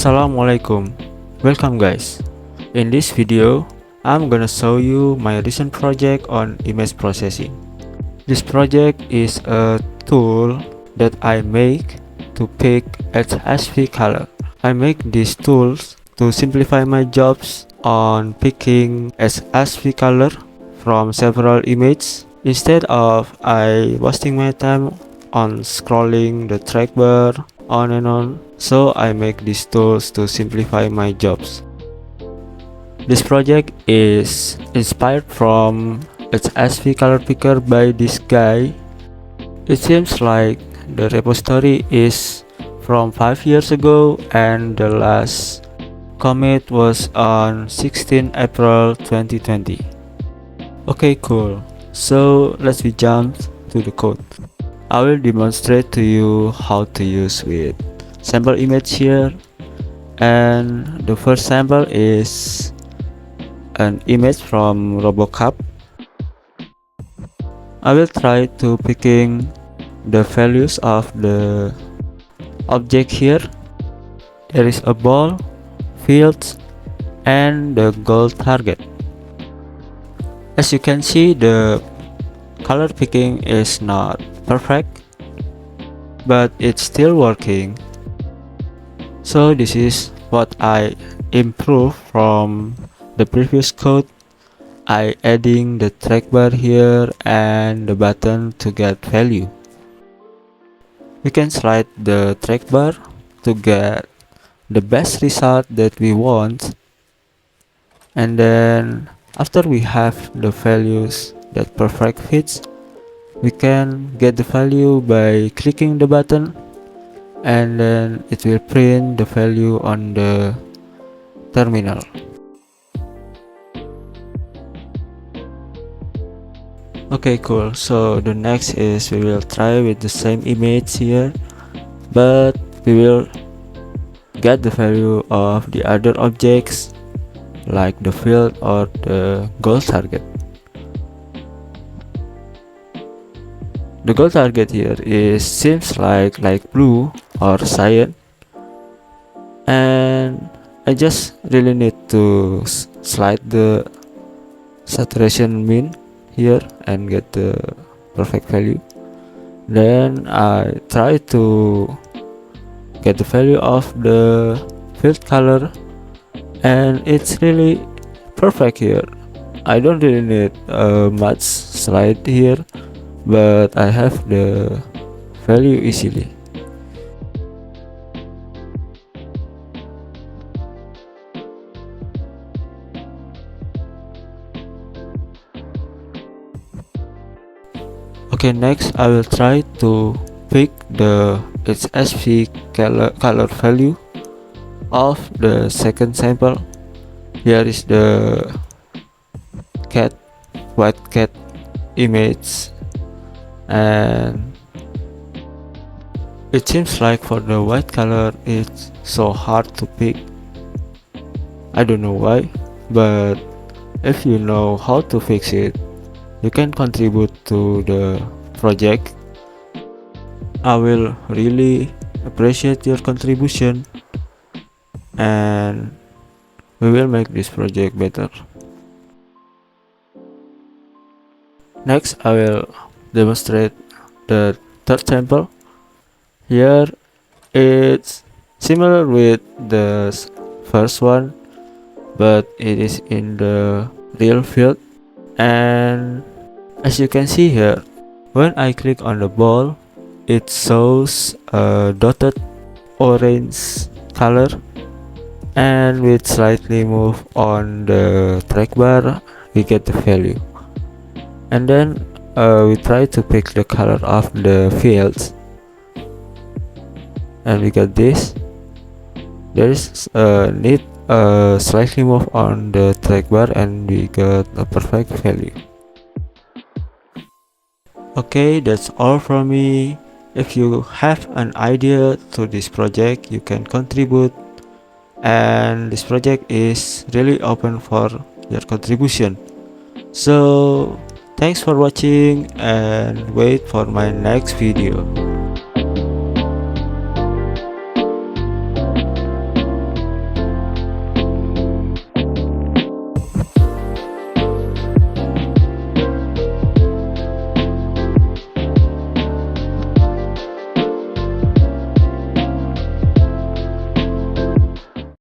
Assalamualaikum, welcome guys. In this video I'm gonna show you my recent project on image processing. This project is a tool that I make to pick HSV color. I make these tools to simplify my jobs on picking HSV color from several images instead of I wasting my time on scrolling the trackbar on and on. So I make these tools to simplify my jobs. This project is inspired from HSV color picker by this guy. It seems like the repository is from 5 years ago and the last commit was on 16 April 2020. Okay, cool. So let's jump to the code. I will demonstrate to you how to use with sample image here, and the first sample is an image from RoboCup. I will try to picking the values of the object here. There is a ball, fields, and the goal target. As you can see, the color picking is not perfect, but it's still working. So this is what I improved from the previous code. I adding the trackbar here and the button to get value. We can slide the trackbar to get the best result that we want, and then after we have the values that perfect fits, we can get the value by clicking the button, and then it will print the value on the terminal. Okay, cool. So the next is we will try with the same image here, but we will get the value of the other objects like the field or the goal target. The goal target here seems like blue or cyan, and I just really need to slide the saturation mean here and get the perfect value. Then I try to get the value of the field color, and it's really perfect here. I don't really need much slide here, but I have the value easily. Okay, next I will try to pick the HSV color value of the second sample. Here is the white cat image, and it seems like for the white color it's so hard to pick. I don't know why, but if you know how to fix it, you can contribute to the project. I will really appreciate your contribution, and we will make this project better. Next, I will demonstrate the third sample. Here it's similar with the first one, but it is in the real field, and as you can see here, when I click on the ball, it shows a dotted orange color, and with slightly move on the trackbar we get the value. And then we try to pick the color of the fields, and we get this. There is a need slightly move on the trackbar, and we get a perfect value. Okay, that's all from me. If you have an idea to this project, you can contribute, and this project is really open for your contribution. So thanks for watching, and wait for my next video.